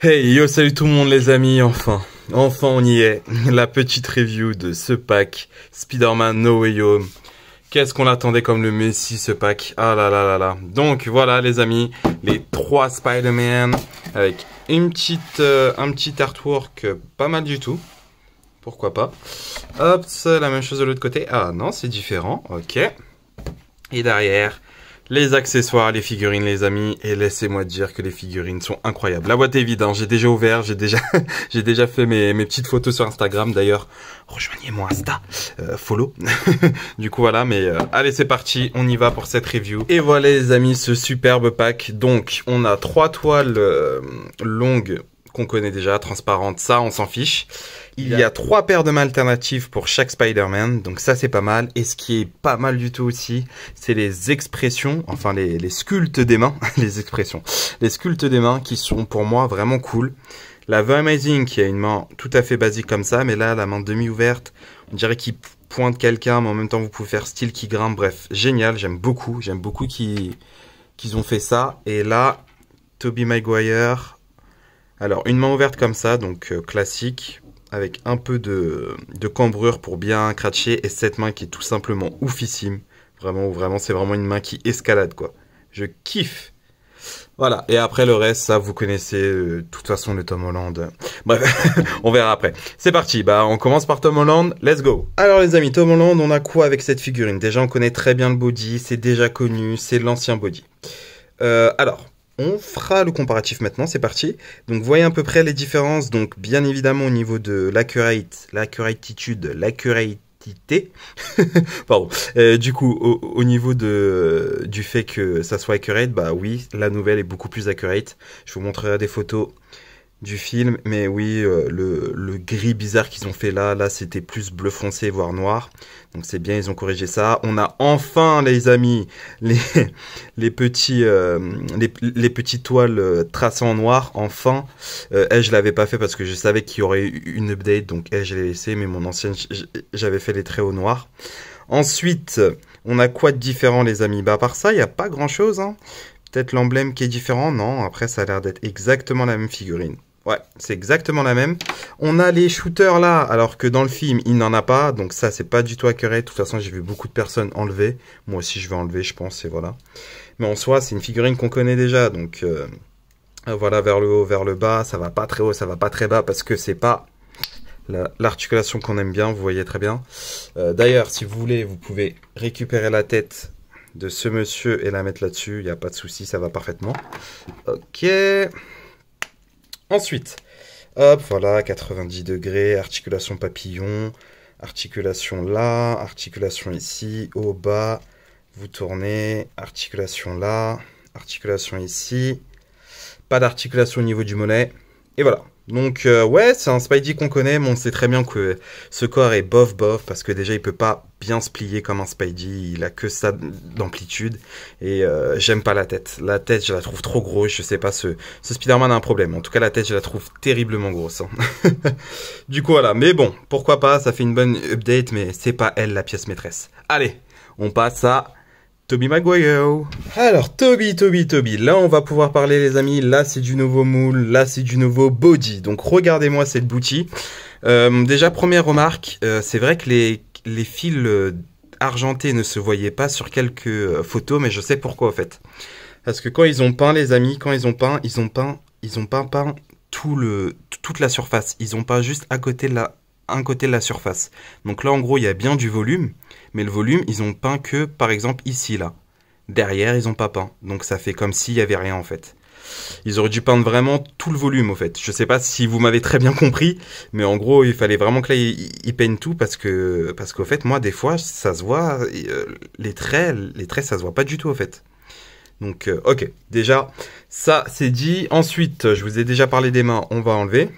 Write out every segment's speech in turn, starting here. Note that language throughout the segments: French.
Hey yo, salut tout le monde les amis, enfin on y est, la petite review de ce pack Spider-Man No Way Home. Qu'est-ce qu'on attendait comme le Messi ce pack, ah là là là là. Donc voilà les amis, les 3 Spider-Man avec un petit artwork pas mal du tout, pourquoi pas. Hop, c'est la même chose de l'autre côté, ah non c'est différent, ok. Et derrière... les accessoires, les figurines les amis, et laissez-moi dire que les figurines sont incroyables. La boîte est vide, hein. J'ai déjà ouvert, j'ai déjà fait mes petites photos sur Instagram. D'ailleurs, rejoignez-moi Insta, follow. Du coup voilà, mais allez c'est parti, on y va pour cette review. Et voilà les amis, ce superbe pack. Donc on a 3 toiles longues qu'on connaît déjà, transparentes, ça on s'en fiche. Il y a 3 paires de mains alternatives pour chaque Spider-Man, donc ça c'est pas mal. Et ce qui est pas mal du tout aussi, c'est les expressions, enfin les sculptes des mains, les expressions. Les sculptes des mains qui sont pour moi vraiment cool. La The Amazing qui a une main tout à fait basique comme ça, mais là la main demi-ouverte, on dirait qu'il pointe quelqu'un, mais en même temps vous pouvez faire style qui grimpe, bref, génial, j'aime beaucoup qu'ils ont fait ça. Et là, Tobey Maguire, alors une main ouverte comme ça, donc classique, avec un peu de cambrure pour bien cratcher, et cette main qui est tout simplement oufissime. Vraiment, c'est vraiment une main qui escalade, quoi. Je kiffe. Voilà, et après le reste, ça, vous connaissez, de toute façon, le Tom Holland. Bref, on verra après. C'est parti, bah on commence par Tom Holland, let's go. Alors les amis, Tom Holland, on a quoi avec cette figurine? Déjà, on connaît très bien le body, c'est déjà connu, c'est l'ancien body. Alors... on fera le comparatif maintenant, c'est parti. Donc vous voyez à peu près les différences, donc bien évidemment au niveau de l'accuratitude, l'accuratité, pardon. Du coup, au niveau du fait que ça soit accurate, bah oui, la nouvelle est beaucoup plus accurate. Je vous montrerai des photos du film, mais oui, le gris bizarre qu'ils ont fait là c'était plus bleu foncé, voire noir. Donc c'est bien, ils ont corrigé ça. On a enfin, les amis, les petites toiles tracées en noir, enfin. Elle, je l'avais pas fait parce que je savais qu'il y aurait une update, donc elle, je l'ai laissé, mais mon ancienne, j'avais fait les traits au noir. Ensuite, on a quoi de différent, les amis? Bah, à part ça, il n'y a pas grand-chose, hein. Peut-être l'emblème qui est différent, non, après ça a l'air d'être exactement la même figurine. Ouais, c'est exactement la même. On a les shooters là, alors que dans le film, il n'en a pas. Donc ça, c'est pas du tout accurate. De toute façon, j'ai vu beaucoup de personnes enlever. Moi aussi, je vais enlever, je pense, et voilà. Mais en soi, c'est une figurine qu'on connaît déjà. Donc voilà, vers le haut, vers le bas. Ça va pas très haut, ça va pas très bas, parce que c'est pas l'articulation qu'on aime bien, vous voyez très bien. D'ailleurs, si vous voulez, vous pouvez récupérer la tête de ce monsieur et la mettre là-dessus. Il n'y a pas de souci, ça va parfaitement. Ok... ensuite, hop, voilà, 90 degrés, articulation papillon, articulation là, articulation ici, au bas, vous tournez, articulation là, articulation ici, pas d'articulation au niveau du mollet, et voilà. Donc ouais, c'est un Spidey qu'on connaît, mais on sait très bien que ce corps est bof, parce que déjà il peut pas bien se plier comme un Spidey, il a que ça d'amplitude, et j'aime pas la tête. La tête, je la trouve trop grosse, je sais pas, ce Spider-Man a un problème. En tout cas, la tête, je la trouve terriblement grosse, hein. Du coup, voilà, mais bon, pourquoi pas, ça fait une bonne update, mais c'est pas elle la pièce maîtresse. Allez, on passe à... Tobey Maguire. Alors, Tobey. Là, on va pouvoir parler, les amis. Là, c'est du nouveau moule. Là, c'est du nouveau body. Donc, regardez-moi cette boutique. Déjà, première remarque, c'est vrai que les fils argentés ne se voyaient pas sur quelques photos, mais je sais pourquoi, en fait. Parce que quand ils ont peint, les amis, ils ont pas peint toute la surface. Ils ont pas juste un côté de la surface. Donc là, en gros, il y a bien du volume. Mais le volume, ils ont peint que, par exemple, ici, là. Derrière, ils ont pas peint. Donc ça fait comme s'il y avait rien, en fait. Ils auraient dû peindre vraiment tout le volume, en fait. Je sais pas si vous m'avez très bien compris, mais en gros, il fallait vraiment que là, ils peignent tout parce qu'au fait, moi, des fois, ça se voit, les traits, ça se voit pas du tout, en fait. Donc, ok. Déjà, ça, c'est dit. Ensuite, je vous ai déjà parlé des mains, on va enlever.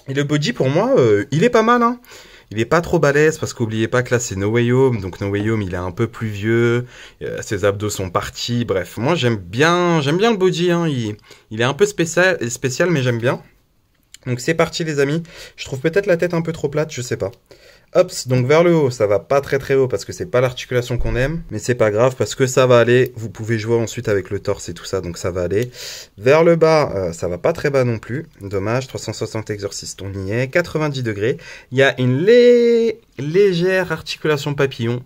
Et le body, pour moi, il est pas mal, hein. Il est pas trop balèze parce qu'oubliez pas que là c'est No Way Home, donc No Way Home il est un peu plus vieux, ses abdos sont partis, bref, moi j'aime bien le body, hein. Il est un peu spécial mais j'aime bien. Donc c'est parti les amis, je trouve peut-être la tête un peu trop plate, je sais pas. Hop, donc vers le haut, ça va pas très haut parce que c'est pas l'articulation qu'on aime, mais c'est pas grave parce que ça va aller. Vous pouvez jouer ensuite avec le torse et tout ça, donc ça va aller. Vers le bas, ça va pas très bas non plus. Dommage, 360 exorcistes, on y est. 90 degrés. Il y a une légère articulation papillon.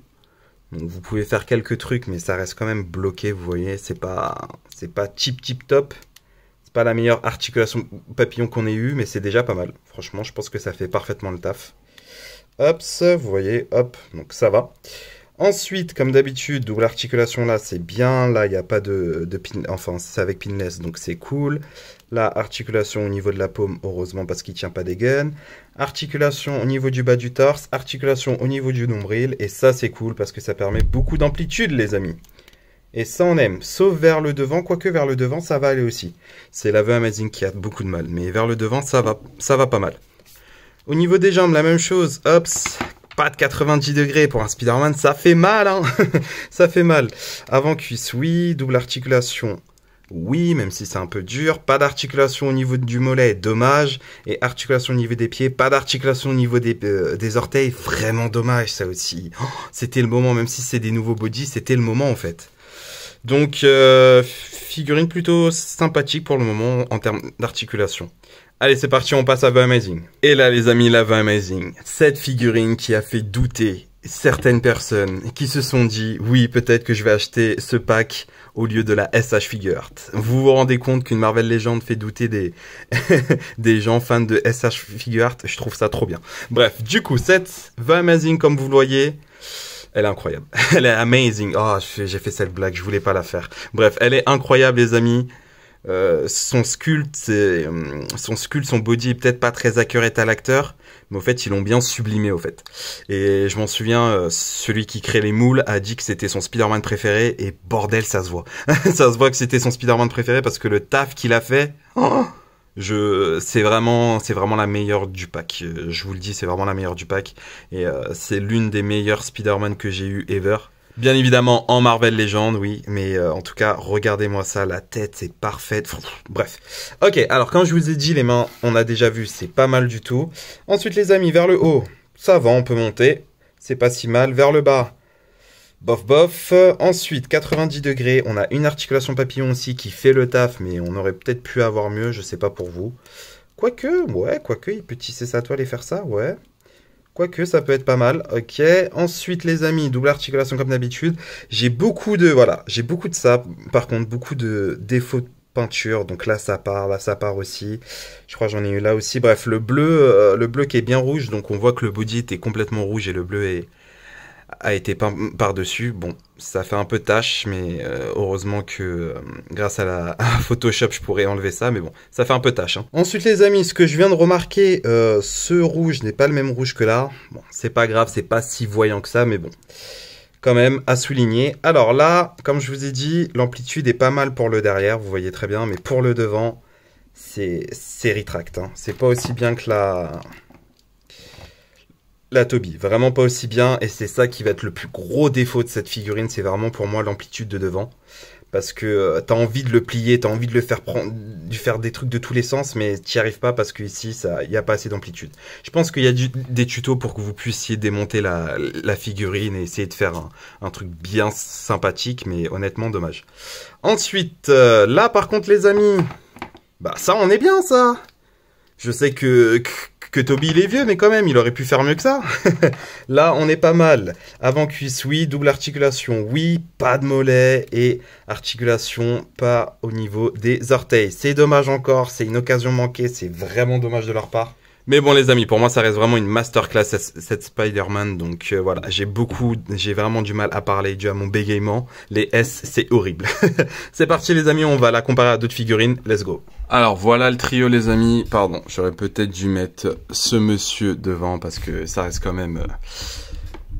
Donc vous pouvez faire quelques trucs, mais ça reste quand même bloqué, vous voyez. C'est pas tip top. C'est pas la meilleure articulation papillon qu'on ait eu, mais c'est déjà pas mal. Franchement, je pense que ça fait parfaitement le taf. Hop, vous voyez, hop, donc ça va. Ensuite, comme d'habitude, double articulation là, c'est bien. Là, il n'y a pas de pin, enfin, c'est avec pinless, donc c'est cool. Là, articulation au niveau de la paume, heureusement parce qu'il ne tient pas des gaines. Articulation au niveau du bas du torse, articulation au niveau du nombril. Et ça, c'est cool parce que ça permet beaucoup d'amplitude, les amis. Et ça, on aime, sauf vers le devant, quoique vers le devant, ça va aller aussi. C'est l'Ave Amazing qui a beaucoup de mal, mais vers le devant, ça va pas mal. Au niveau des jambes, la même chose. Hop, pas de 90 degrés pour un Spider-Man, ça fait mal, hein. Ça fait mal. Avant-cuisse, oui. Double articulation, oui, même si c'est un peu dur. Pas d'articulation au niveau du mollet, dommage. Et articulation au niveau des pieds, pas d'articulation au niveau des orteils, vraiment dommage, ça aussi. Oh, c'était le moment, même si c'est des nouveaux bodies, c'était le moment en fait. Donc, figurine plutôt sympathique pour le moment en termes d'articulation. Allez, c'est parti, on passe à The Amazing. Et là, les amis, la The Amazing. Cette figurine qui a fait douter certaines personnes qui se sont dit, oui, peut-être que je vais acheter ce pack au lieu de la SH Figuart. Vous vous rendez compte qu'une Marvel Legend fait douter des gens fans de SH Figuart? Je trouve ça trop bien. Bref, du coup, cette The Amazing, comme vous le voyez, elle est incroyable. Elle est amazing. Oh, j'ai fait cette blague, je voulais pas la faire. Bref, elle est incroyable, les amis. Son sculpte, son body est peut-être pas très accurate à l'acteur, mais au fait, ils l'ont bien sublimé, au fait. Et je m'en souviens, celui qui crée les moules a dit que c'était son Spider-Man préféré, et bordel, ça se voit. Ça se voit que c'était son Spider-Man préféré, parce que le taf qu'il a fait, oh, c'est vraiment la meilleure du pack. Je vous le dis, c'est vraiment la meilleure du pack. Et c'est l'une des meilleures Spider-Man que j'ai eu ever. Bien évidemment en Marvel Legend, oui, mais en tout cas, regardez-moi ça, la tête, c'est parfaite. Bref. Ok, alors quand je vous ai dit, les mains, on a déjà vu, c'est pas mal du tout. Ensuite, les amis, vers le haut, ça va, on peut monter. C'est pas si mal. Vers le bas, bof bof. Ensuite, 90 degrés, on a une articulation papillon aussi qui fait le taf, mais on aurait peut-être pu avoir mieux, je sais pas pour vous. Quoique, il peut tisser sa toile et faire ça, ouais. Quoique, ça peut être pas mal. Ok. Ensuite, les amis, double articulation comme d'habitude. J'ai beaucoup de ça. Par contre, beaucoup de défauts de peinture. Donc là, ça part aussi. Je crois que j'en ai eu là aussi. Bref, le bleu qui est bien rouge. Donc on voit que le body était complètement rouge et le bleu a été peint par-dessus. Bon, ça fait un peu tache, mais heureusement que grâce à Photoshop, je pourrais enlever ça, mais bon, ça fait un peu tache. Hein. Ensuite, les amis, ce que je viens de remarquer, ce rouge n'est pas le même rouge que là. Bon, c'est pas grave, c'est pas si voyant que ça, mais bon, quand même, à souligner. Alors là, comme je vous ai dit, l'amplitude est pas mal pour le derrière, vous voyez très bien, mais pour le devant, c'est retract. Hein. C'est pas aussi bien que la Toby, vraiment pas aussi bien, et c'est ça qui va être le plus gros défaut de cette figurine, c'est vraiment pour moi l'amplitude de devant, parce que t'as envie de le plier, t'as envie de le faire faire des trucs de tous les sens, mais t'y arrives pas parce que ici, il n'y a pas assez d'amplitude. Je pense qu'il y a des tutos pour que vous puissiez démonter la figurine et essayer de faire un truc bien sympathique, mais honnêtement, dommage. Ensuite, là par contre les amis, bah ça on est bien ça. Je sais que Toby il est vieux, mais quand même, il aurait pu faire mieux que ça. Là, on est pas mal. Avant-cuisse, oui. Double articulation, oui. Pas de mollet. Et articulation, pas au niveau des orteils. C'est dommage encore. C'est une occasion manquée. C'est vraiment dommage de leur part. Mais bon les amis, pour moi ça reste vraiment une masterclass cette Spider-Man, donc voilà, j'ai vraiment du mal à parler dû à mon bégaiement, les S c'est horrible. C'est parti les amis, on va la comparer à d'autres figurines, let's go. Alors voilà le trio les amis, pardon, j'aurais peut-être dû mettre ce monsieur devant parce que ça reste quand même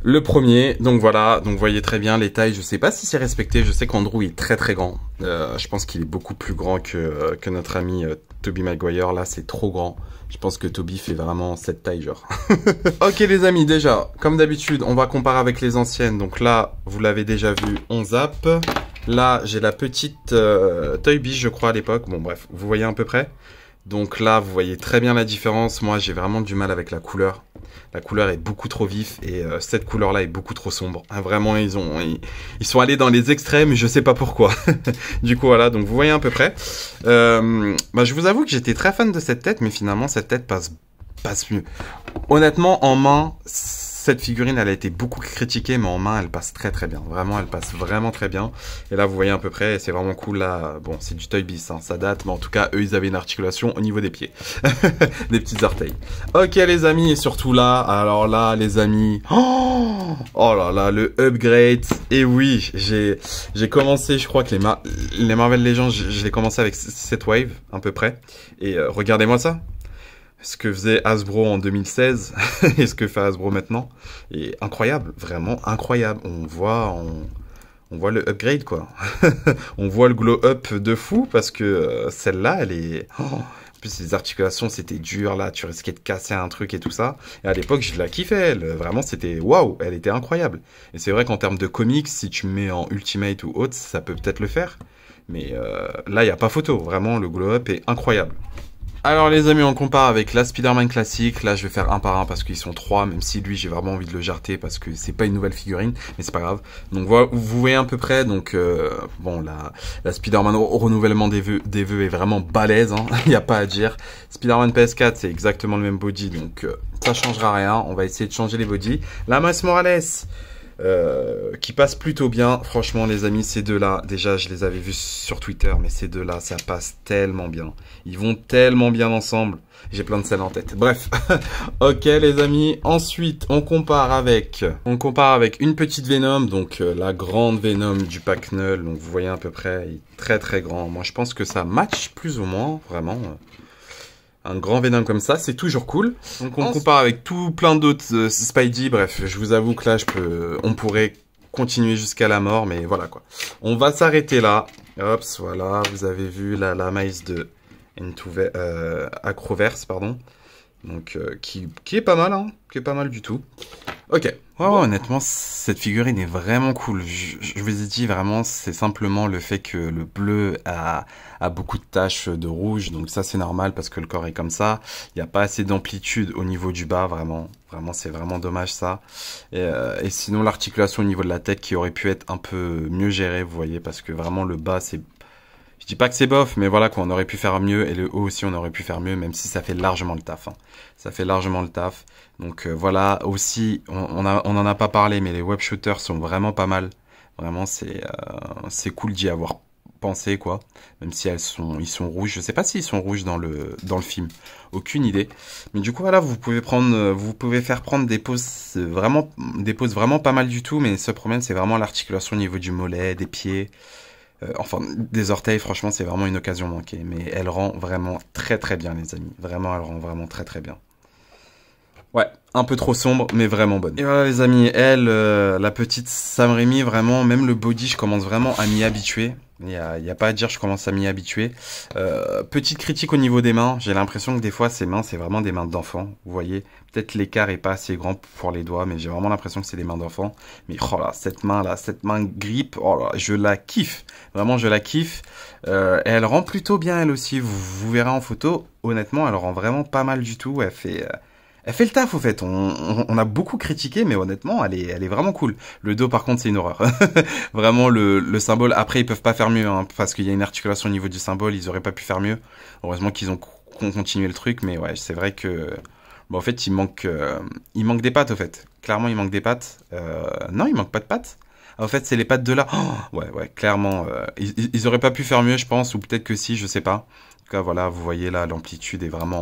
le premier. Donc voilà, donc vous voyez très bien les tailles, je sais pas si c'est respecté, je sais qu'Andrew est très grand, je pense qu'il est beaucoup plus grand que notre ami Tobey Maguire, là c'est trop grand. Je pense que Toby fait vraiment cette taille, genre. Ok les amis, déjà, comme d'habitude, on va comparer avec les anciennes. Donc là, vous l'avez déjà vu, on zappe. Là, j'ai la petite Toy Biz, je crois, à l'époque. Bon, bref, vous voyez à peu près. Donc là, vous voyez très bien la différence. Moi, j'ai vraiment du mal avec la couleur. La couleur est beaucoup trop vif et cette couleur-là est beaucoup trop sombre. Ah, vraiment, ils sont allés dans les extrêmes, je sais pas pourquoi. Du coup, voilà, donc vous voyez à peu près. Je vous avoue que j'étais très fan de cette tête, mais finalement, cette tête passe mieux. Honnêtement, en main, cette figurine, elle a été beaucoup critiquée, mais en main, elle passe très très bien. Vraiment, elle passe vraiment très bien. Et là, vous voyez à peu près, c'est vraiment cool. Là, bon, c'est du Toy Biz, hein, ça date, mais en tout cas, eux, ils avaient une articulation au niveau des pieds. Des petits orteils. Ok, les amis, et surtout là, alors là, les amis... Oh là là, le upgrade. Et oui, j'ai commencé, je crois que les Marvel Legends, je l'ai commencé avec cette wave, à peu près. Et regardez-moi ça. Ce que faisait Hasbro en 2016 et ce que fait Hasbro maintenant est incroyable, vraiment incroyable. On voit le upgrade, quoi. On voit le glow up de fou parce que celle-là, elle est... en plus, les articulations, c'était dur, là, tu risquais de casser un truc et tout ça. Et à l'époque, je la kiffais, elle. Vraiment, c'était... Waouh, elle était incroyable. Et c'est vrai qu'en termes de comics, si tu me mets en Ultimate ou autre, ça peut peut-être le faire. Mais là, il n'y a pas photo. Vraiment, le glow up est incroyable. Alors les amis, on compare avec la Spider-Man classique. Là, je vais faire un par un parce qu'ils sont trois, même si lui, j'ai vraiment envie de le jarter parce que c'est pas une nouvelle figurine, mais c'est pas grave. Donc voilà, vous voyez à peu près. Donc bon, la Spider-Man au renouvellement des vœux est vraiment balèze, hein. Il n'y a pas à dire. Spider-Man PS4, c'est exactement le même body, donc ça changera rien. On va essayer de changer les bodies. La Miles Morales. Qui passe plutôt bien. Franchement, les amis, ces deux-là, déjà, je les avais vus sur Twitter, mais ces deux-là, ça passe tellement bien. Ils vont tellement bien ensemble. J'ai plein de scènes en tête. Bref. Ok, les amis. Ensuite, on compare avec une petite Venom, donc la grande Venom du pack Null. Donc, vous voyez à peu près, il est très très grand. Moi, je pense que ça match plus ou moins, vraiment. Un grand Venom comme ça, c'est toujours cool. Donc on compare avec tout plein d'autres Spidey. Bref, je vous avoue que là, on pourrait continuer jusqu'à la mort, mais voilà quoi. On va s'arrêter là. Hop, voilà, vous avez vu la Miles de Acroverse, pardon. Donc qui est pas mal, hein, qui est pas mal du tout. Ok. Oh, honnêtement, cette figurine est vraiment cool. Je vous ai dit, vraiment, c'est simplement le fait que le bleu a beaucoup de taches de rouge. Donc ça, c'est normal parce que le corps est comme ça. Il n'y a pas assez d'amplitude au niveau du bas, vraiment. Vraiment, c'est vraiment dommage ça. Et sinon, l'articulation au niveau de la tête qui aurait pu être un peu mieux gérée, vous voyez, parce que vraiment, le bas, c'est... Je dis pas que c'est bof, mais voilà, quoi, on aurait pu faire mieux. Et le haut aussi, on aurait pu faire mieux, même si ça fait largement le taf, hein. Ça fait largement le taf. Donc voilà, aussi, on en a pas parlé, mais les web shooters sont vraiment pas mal. Vraiment, c'est cool d'y avoir pensé, quoi. Même si ils sont rouges. Je sais pas s'ils sont rouges dans le film. Aucune idée. Mais du coup, voilà, vous pouvez faire prendre des poses vraiment pas mal du tout. Mais ce problème, c'est vraiment l'articulation au niveau du mollet, des pieds. Enfin, des orteils, franchement, c'est vraiment une occasion manquée. Mais elle rend vraiment très très bien, les amis. Vraiment, elle rend vraiment très très bien. Ouais, un peu trop sombre, mais vraiment bonne. Et voilà, les amis, elle, la petite Sam Raimi, vraiment, même le body, je commence vraiment à m'y habituer. Il y a pas à dire, je commence à m'y habituer. Petite critique au niveau des mains. J'ai l'impression que des fois, ces mains, c'est vraiment des mains d'enfant. Vous voyez, peut-être l'écart est pas assez grand pour les doigts, mais j'ai vraiment l'impression que c'est des mains d'enfant. Mais oh là, cette main grippe, oh là, je la kiffe. Vraiment, je la kiffe. Et elle rend plutôt bien, elle aussi. Vous verrez en photo. Honnêtement, elle rend vraiment pas mal du tout. Elle fait le taf, au fait. On a beaucoup critiqué, mais honnêtement, elle est vraiment cool. Le dos, par contre, c'est une horreur. Vraiment, le symbole. Après, ils peuvent pas faire mieux, hein, parce qu'il y a une articulation au niveau du symbole. Ils auraient pas pu faire mieux. Heureusement qu'ils ont continué le truc, mais ouais, c'est vrai que, bon, en fait, il manque des pattes, au fait. Clairement, il manque des pattes. Non, il manque pas de pattes. En fait, c'est les pattes de là. Oh, ouais, clairement. Ils auraient pas pu faire mieux, je pense, ou peut-être que si, je sais pas. En tout cas, voilà, vous voyez là, l'amplitude est vraiment.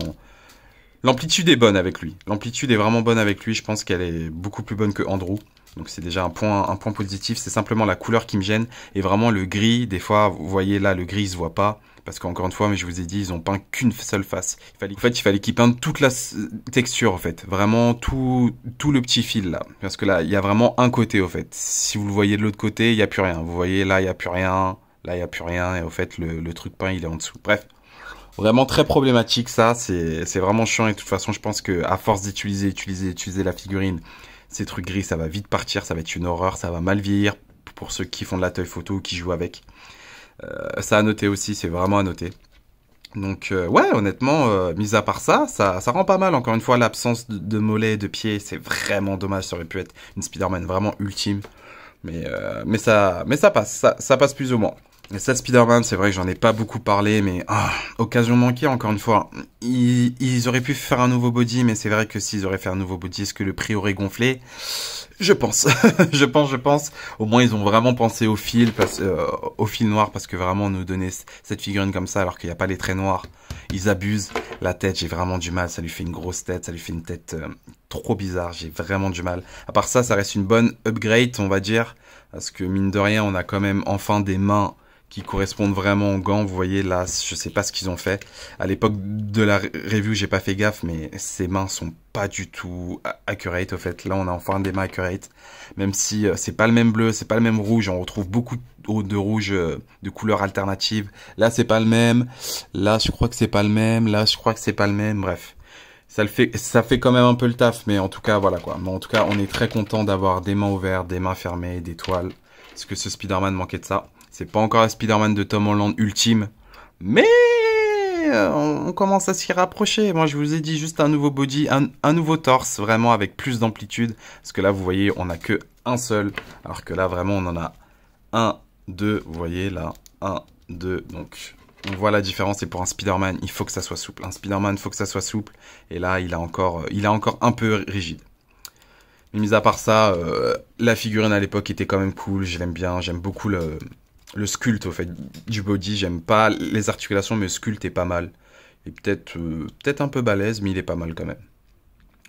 L'amplitude est bonne avec lui. L'amplitude est vraiment bonne avec lui. Je pense qu'elle est beaucoup plus bonne que Andrew. Donc c'est déjà un point positif. C'est simplement la couleur qui me gêne. Et vraiment le gris, des fois, vous voyez là, le gris, il se voit pas. Parce qu'encore une fois, mais je vous ai dit, ils ont peint qu'une seule face. Il fallait qu'ils peignent toute la texture, en fait. Vraiment tout le petit fil, là. Parce que là, il y a vraiment un côté, au fait. Si vous le voyez de l'autre côté, il n'y a plus rien. Vous voyez, là, il n'y a plus rien. Là, il n'y a plus rien. Et au fait, le truc peint, il est en dessous. Bref. Vraiment très problématique ça, c'est vraiment chiant et de toute façon je pense que à force d'utiliser la figurine, ces trucs gris ça va vite partir, ça va être une horreur, ça va mal vieillir pour ceux qui font de la toy photo ou qui jouent avec. Ça à noter aussi, c'est vraiment à noter. Donc ouais, honnêtement, mis à part ça, ça rend pas mal. Encore une fois, l'absence de mollet et de pied, c'est vraiment dommage. Ça aurait pu être une Spider-Man vraiment ultime. Mais ça passe, ça passe plus ou moins. Et cette Spider-Man, c'est vrai que j'en ai pas beaucoup parlé, mais occasion manquée, encore une fois. Ils auraient pu faire un nouveau body, mais c'est vrai que s'ils auraient fait un nouveau body, est-ce que le prix aurait gonflé? Je pense, je pense. Au moins, ils ont vraiment pensé au fil, au fil noir, parce que vraiment, nous donner cette figurine comme ça, alors qu'il n'y a pas les traits noirs, ils abusent. La tête, j'ai vraiment du mal. Ça lui fait une grosse tête, ça lui fait une tête trop bizarre. J'ai vraiment du mal. À part ça, ça reste une bonne upgrade, on va dire, parce que mine de rien, on a quand même enfin des mains qui correspondent vraiment aux gants. Vous voyez là, je sais pas ce qu'ils ont fait. À l'époque de la review, j'ai pas fait gaffe, mais ces mains sont pas du tout accurate au fait. Là, on a enfin des mains accurate. Même si c'est pas le même bleu, c'est pas le même rouge. On retrouve beaucoup de rouge de couleurs alternatives. Là, c'est pas le même. Là, je crois que c'est pas le même. Là, je crois que c'est pas le même. Bref. Ça fait quand même un peu le taf, mais en tout cas, voilà quoi. Mais en tout cas, on est très content d'avoir des mains ouvertes, des mains fermées, des toiles. Parce que ce Spider-Man manquait de ça. C'est pas encore un Spider-Man de Tom Holland ultime, mais on commence à s'y rapprocher. Moi, je vous ai dit juste un nouveau body, un nouveau torse, vraiment avec plus d'amplitude. Parce que là, vous voyez, on n'a que un seul, alors que là, vraiment, on en a un, deux. Vous voyez, là, un, deux. Donc, on voit la différence. Et pour un Spider-Man, il faut que ça soit souple. Un Spider-Man, il faut que ça soit souple. Et là, il est encore un peu rigide. Mais mis à part ça, la figurine à l'époque était quand même cool. Je l'aime bien. J'aime beaucoup le sculpte au fait du body. J'aime pas les articulations, mais le sculpte est pas mal. Et peut-être un peu balèze, mais il est pas mal quand même.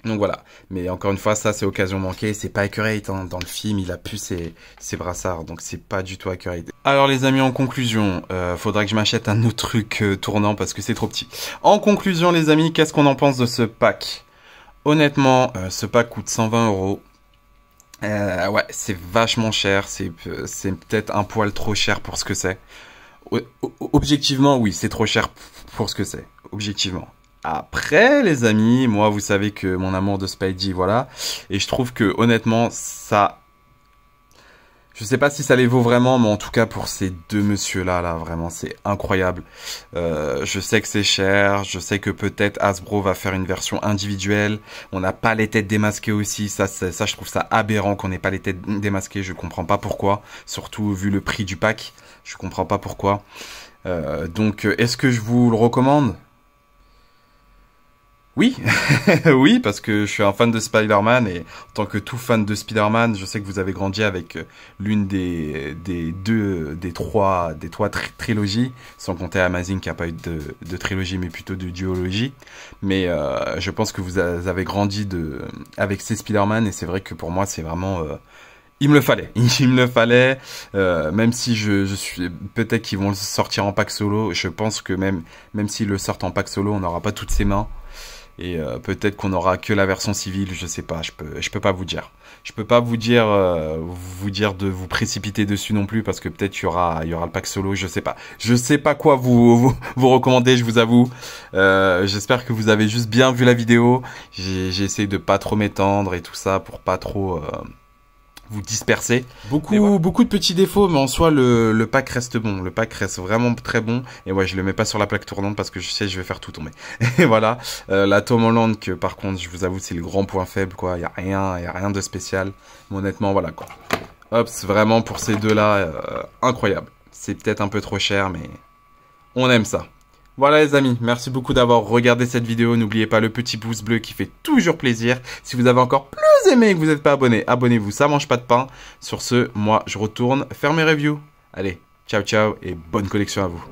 Donc voilà. Mais encore une fois, ça c'est occasion manquée. C'est pas accurate hein. Dans le film, il a pu ses brassards, donc c'est pas du tout accurate. Alors les amis, en conclusion, faudra que je m'achète un autre truc tournant parce que c'est trop petit. En conclusion les amis, qu'est-ce qu'on en pense de ce pack? Honnêtement, ce pack coûte 120 €. Ouais, c'est vachement cher. C'est peut-être un poil trop cher pour ce que c'est. Objectivement, oui, c'est trop cher pour ce que c'est. Objectivement. Après, les amis, moi, vous savez que mon amour de Spidey, voilà. Et je trouve que, honnêtement, ça... Je sais pas si ça les vaut vraiment, mais en tout cas pour ces deux messieurs-là, là, vraiment, c'est incroyable. Je sais que c'est cher, je sais que peut-être Hasbro va faire une version individuelle. On n'a pas les têtes démasquées aussi, ça, je trouve ça aberrant qu'on n'ait pas les têtes démasquées. Je comprends pas pourquoi, surtout vu le prix du pack, je comprends pas pourquoi. Donc, est-ce que je vous le recommande? Oui, oui, parce que je suis un fan de Spider-Man et en tant que tout fan de Spider-Man, je sais que vous avez grandi avec l'une des trois trilogies, sans compter Amazing qui n'a pas eu de trilogie mais plutôt de duologie. Mais je pense que vous avez grandi avec ces Spider-Man et c'est vrai que pour moi c'est vraiment... il me le fallait, il me le fallait, même si je suis, peut-être qu'ils vont le sortir en pack solo, je pense que même s'ils le sortent en pack solo, on n'aura pas toutes ces mains. Et peut-être qu'on aura que la version civile, je sais pas, je peux pas vous dire. Je peux pas vous dire de vous précipiter dessus non plus parce que peut-être il y aura le pack solo, je sais pas. Je sais pas quoi vous recommander, je vous avoue. J'espère que vous avez juste bien vu la vidéo. J'ai essayé de pas trop m'étendre et tout ça pour pas trop vous disperser. Beaucoup de petits défauts, mais en soi, le pack reste bon. Le pack reste vraiment très bon. Et ouais, je le mets pas sur la plaque tournante parce que je sais, je vais faire tout tomber. Et voilà. La Tom Holland, que par contre, je vous avoue, c'est le grand point faible, quoi. Il y a rien de spécial. Mais honnêtement, voilà, quoi. Hop, c'est vraiment pour ces deux-là, incroyable. C'est peut-être un peu trop cher, mais on aime ça. Voilà les amis, merci beaucoup d'avoir regardé cette vidéo. N'oubliez pas le petit pouce bleu qui fait toujours plaisir. Si vous avez encore plus aimé et que vous n'êtes pas abonné, abonnez-vous, ça mange pas de pain. Sur ce, moi je retourne faire mes reviews. Allez, ciao ciao et bonne collection à vous.